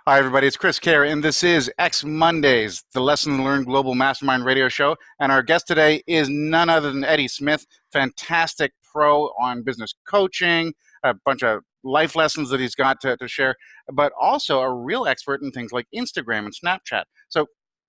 Hi, everybody. It's Chris Kerr, and this is X Mondays, the Lesson Learned Global Mastermind Radio Show. And our guest today is none other than Eddie Smith, fantastic pro on business coaching, a bunch of life lessons that he's got to share, but also a real expert in things like Instagram and Snapchat. So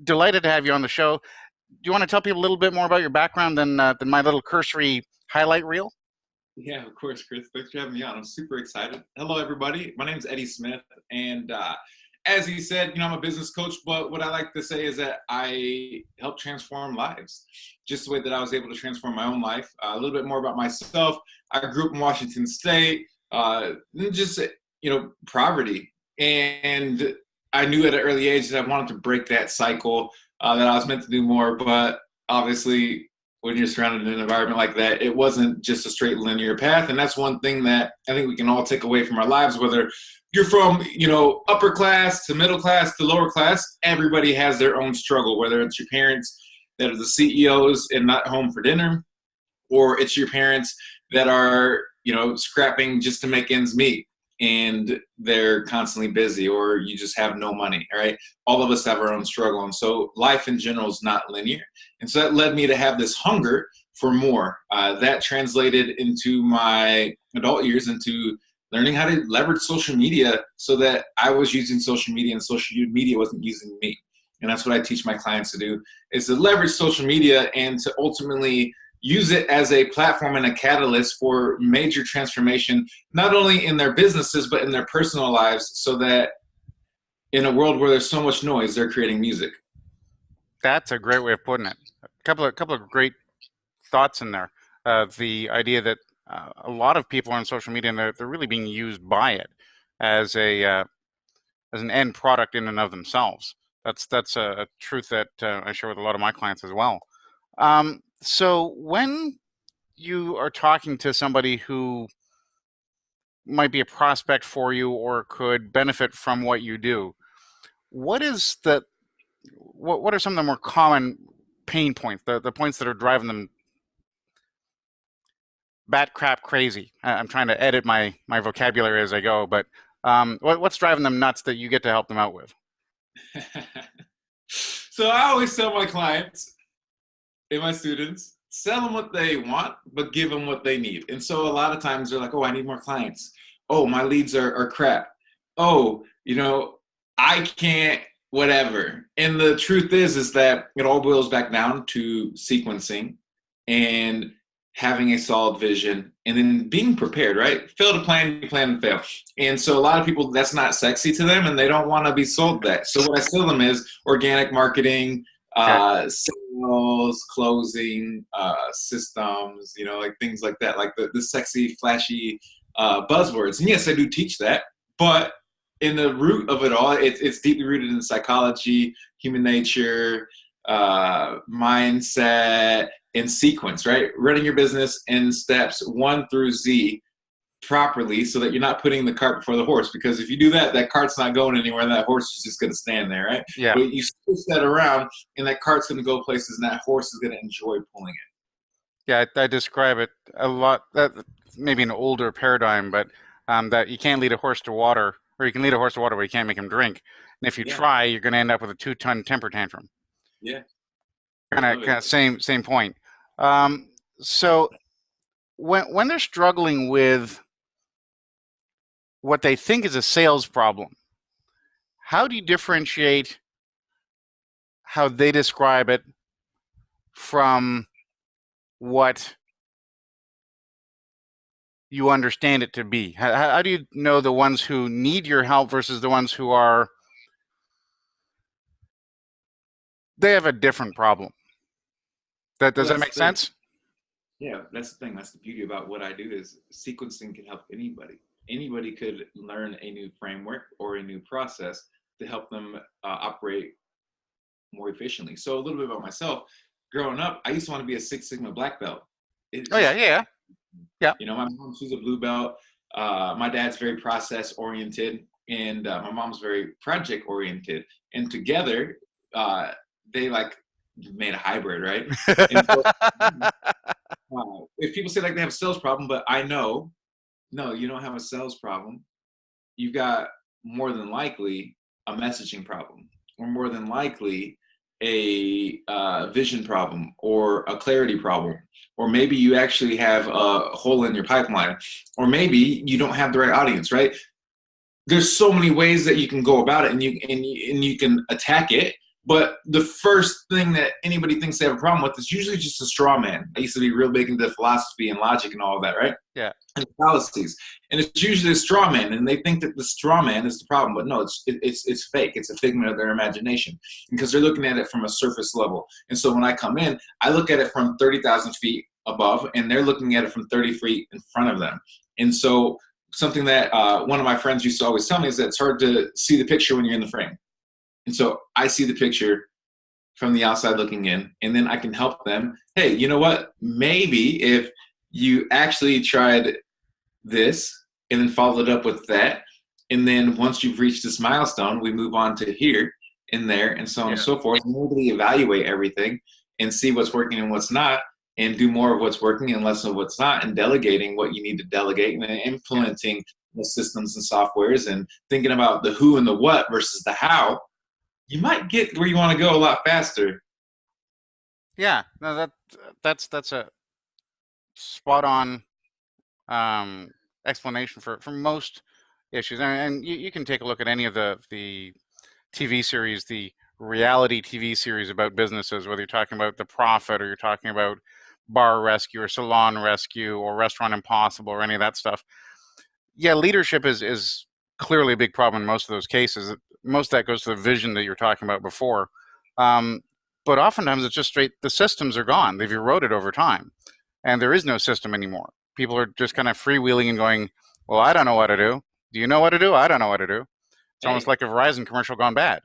delighted to have you on the show. Do you want to tell people a little bit more about your background than my little cursory highlight reel? Yeah, of course, Chris. Thanks for having me on. I'm super excited. Hello, everybody. My name is Eddie Smith, and as he said, I'm a business coach. But what I like to say is that I help transform lives, just the way that I was able to transform my own life. A little bit more about myself. I grew up in Washington State, just poverty, and I knew at an early age that I wanted to break that cycle. That I was meant to do more, but obviously, when you're surrounded in an environment like that, it wasn't just a straight linear path. And that's one thing that I think we can all take away from our lives, whether you're from, upper class to middle class to lower class, everybody has their own struggle, whether it's your parents that are the CEOs and not home for dinner, or it's your parents that are, scrapping just to make ends meet and they're constantly busy, or you just have no money. All right. All of us have our own struggle. And so life in general is not linear. And so that led me to have this hunger for more. That translated into my adult years into learning how to leverage social media so that I was using social media and social media wasn't using me. And that's what I teach my clients to do, is to leverage social media and to ultimately use it as a platform and a catalyst for major transformation, not only in their businesses, but in their personal lives, so that in a world where there's so much noise, they're creating music. That's a great way of putting it. A couple of great thoughts in there. The idea that a lot of people on social media, and they're really being used by it as an end product in and of themselves. That's a truth that I share with a lot of my clients as well. So when you are talking to somebody who might be a prospect for you or could benefit from what you do, what are some of the more common pain points, the points that are driving them bat crap crazy? I'm trying to edit my vocabulary as I go, but what's driving them nuts that you get to help them out with? So I always tell my clients and my students, sell them what they want, but give them what they need. And so a lot of times they're like, oh, I need more clients. Oh, my leads are crap. Oh, I can't, whatever. And the truth is that it all boils back down to sequencing and having a solid vision and then being prepared, right? Fail to plan, you plan and fail. And so a lot of people, that's not sexy to them and they don't want to be sold that. So what I tell them is organic marketing, sales, closing, systems, like things like that, like the sexy, flashy buzzwords. And yes, I do teach that, but in the root of it all, it's deeply rooted in psychology, human nature, mindset, and sequence, right? Running your business in steps 1 through Z properly so that you're not putting the cart before the horse. Because if you do that, that cart's not going anywhere. That horse is just going to stand there, right? Yeah. But you switch that around and that cart's going to go places and that horse is going to enjoy pulling it. Yeah, I describe it a lot. That maybe an older paradigm, but that you can't lead a horse to water, or you can lead a horse to water, but you can't make him drink. And if you try, you're going to end up with a 2-ton temper tantrum. Yeah. Kind of same point. So when they're struggling with what they think is a sales problem, how do you differentiate how they describe it from what you understand it to be? How do you know the ones who need your help versus the ones who they have a different problem? Does that make sense? Yeah, that's the thing. That's the beauty about what I do, is sequencing can help anybody. Anybody could learn a new framework or a new process to help them operate more efficiently. So a little bit about myself. Growing up, I used to want to be a Six Sigma black belt. Yeah. My mom, she's a blue belt. My dad's very process oriented, and my mom's very project oriented. And together, they made a hybrid, right? And so, if people say they have a sales problem, but I know, no, you don't have a sales problem. You've got more than likely a messaging problem, or more than likely a vision problem or a clarity problem, or maybe you actually have a hole in your pipeline, or maybe you don't have the right audience, right? There's so many ways that you can go about it, and you can attack it. But the first thing that anybody thinks they have a problem with is usually just a straw man. I used to be real big into philosophy and logic and all of that, right? Yeah. And fallacies, and it's usually a straw man, and they think that the straw man is the problem, but no, it's fake. It's a figment of their imagination because they're looking at it from a surface level. And so when I come in, I look at it from 30,000 feet above, and they're looking at it from 30 feet in front of them. And so something that one of my friends used to always tell me is that it's hard to see the picture when you're in the frame. And so I see the picture from the outside looking in, and then I can help them. Hey, you know what? Maybe if you actually tried this and then followed up with that, and then once you've reached this milestone, we move on to here and there and so on and so forth, and really evaluate everything and see what's working and what's not, and do more of what's working and less of what's not, and delegating what you need to delegate, and then implementing the systems and softwares and thinking about the who and the what versus the how. You might get where you want to go a lot faster. Yeah, no, that's a spot on explanation for most issues, and you can take a look at any of the TV series, the reality TV series about businesses, whether you're talking about The Profit or you're talking about Bar Rescue or Salon Rescue or Restaurant Impossible or any of that stuff. Yeah, leadership is clearly a big problem in most of those cases. Most of that goes to the vision that you were talking about before. But oftentimes it's just straight, the systems are gone. They've eroded over time. And there is no system anymore. People are just kind of freewheeling and going, well, I don't know what to do. Do you know what to do? I don't know what to do. It's almost like a Verizon commercial gone bad.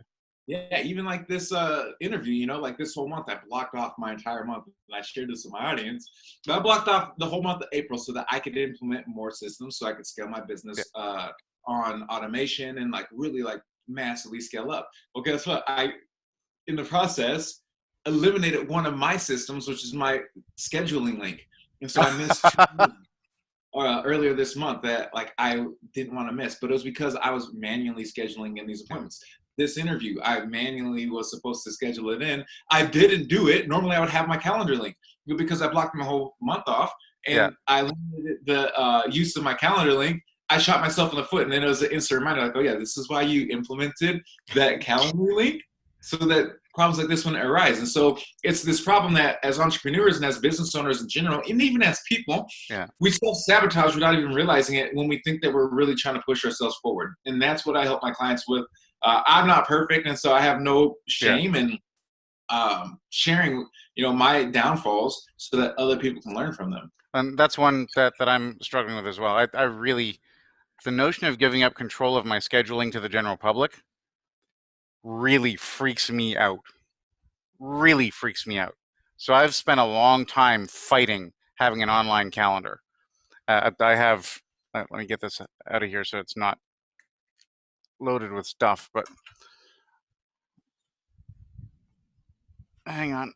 Yeah, even like this interview, you know, like this whole month, I blocked off my entire month, and I shared this with my audience. But I blocked off the whole month of April so that I could implement more systems, so I could scale my business on automation and like really like massively scale up. Well, guess what? I, in the process, eliminated one of my systems, which is my scheduling link, and so I missed earlier this month that like I didn't want to miss, but it was because I was manually scheduling in these appointments. This interview, I manually was supposed to schedule it in. I didn't do it. Normally I would have my calendar link, but because I blocked my whole month off and I limited the use of my calendar link, I shot myself in the foot. And then it was an instant reminder like, oh yeah, this is why you implemented that calendar link so that problems like this wouldn't arise. And so it's this problem that as entrepreneurs and as business owners in general, and even as people, we self-sabotage without even realizing it when we think that we're really trying to push ourselves forward. And that's what I help my clients with. I'm not perfect, and so I have no shame in sharing, you know, my downfalls so that other people can learn from them. And that's one that I'm struggling with as well. I really, the notion of giving up control of my scheduling to the general public really freaks me out. Really freaks me out. So I've spent a long time fighting having an online calendar. I have, let me get this out of here so it's not loaded with stuff, but hang on.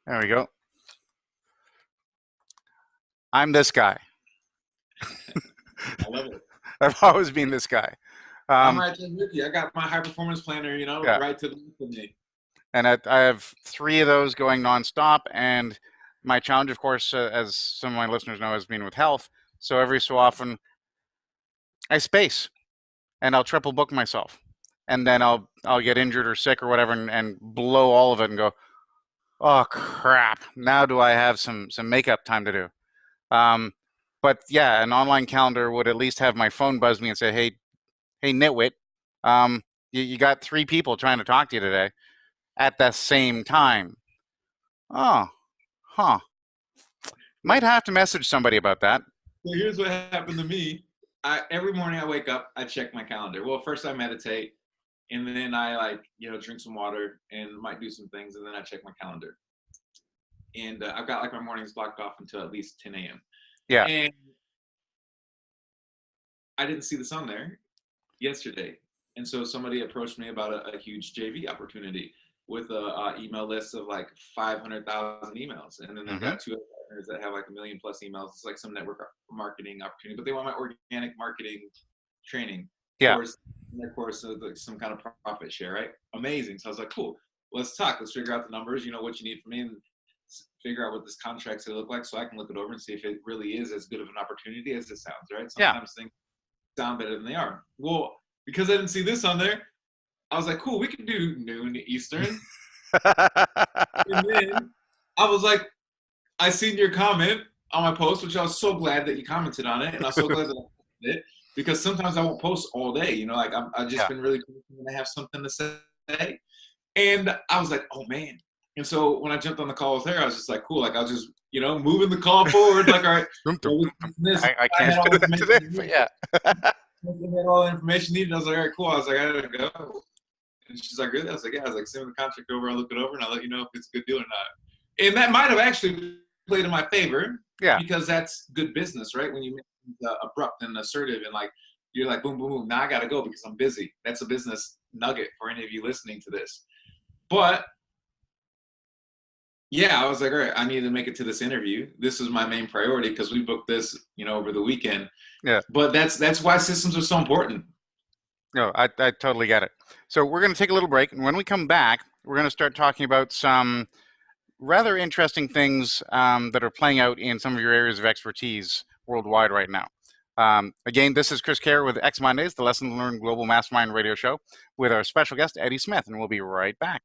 There we go. I'm this guy. I love it. I've always been this guy. I'm right there with you. I got my high performance planner, you know, right to the left of me. And I have 3 of those going nonstop. And my challenge, of course, as some of my listeners know, has been with health. So every so often, I space, and I'll triple book myself, and then I'll get injured or sick or whatever, and blow all of it, and go, oh crap! Now do I have some makeup time to do? But yeah, an online calendar would at least have my phone buzz me and say, hey nitwit, you got 3 people trying to talk to you today at the same time. Oh, huh. Might have to message somebody about that. So here's what happened to me. Every morning I wake up, I check my calendar. Well, first I meditate, and then I like, you know, drink some water and might do some things, and then I check my calendar. And I've got like my mornings blocked off until at least 10 a.m. Yeah. And I didn't see the sun there yesterday. And so somebody approached me about a huge JV opportunity with a email list of like 500,000 emails. And then they've got 2 partners that have like 1 million plus emails. It's like some network marketing opportunity, but they want my organic marketing training. Yeah. And of course, like some kind of profit share, right? Amazing. So I was like, cool. Let's talk. Let's figure out the numbers. You know what you need from me, and figure out what this contract's gonna look like, so I can look it over and see if it really is as good of an opportunity as it sounds. Right? Yeah. Sometimes things sound better than they are. Well, because I didn't see this on there, I was like, cool. We can do noon Eastern. And then I was like, I seen your comment on my post, which I was so glad that you commented on it, and I'm so glad that I posted it, because sometimes I won't post all day. You know, like I've just Yeah. been really cool when I have something to say, and I was like, oh man. And so when I jumped on the call with her, I was just like, cool. Like I was just, you know, moving the call forward. Like, all right, I can't do that today, but yeah. I had all the information needed. I was like, all right, cool. I was like, I gotta go. And she's like, really? I was like, yeah. I was like, send me the contract over. I'll look it over and I'll let you know if it's a good deal or not. And that might have actually played in my favor. Yeah. Because that's good business, right? When you make things abrupt and assertive and like, you're like, boom, boom, boom. Now I got to go because I'm busy. That's a business nugget for any of you listening to this. But yeah, I was like, all right, I need to make it to this interview. This is my main priority because we booked this, you know, over the weekend. Yeah. But that's why systems are so important. No, I totally get it. So we're going to take a little break, and when we come back, we're going to start talking about some rather interesting things that are playing out in some of your areas of expertise worldwide right now. Again, this is Chris Kerr with X Mondays, the Lesson Learned Global Mastermind Radio Show, with our special guest, Eddie Smith, and we'll be right back.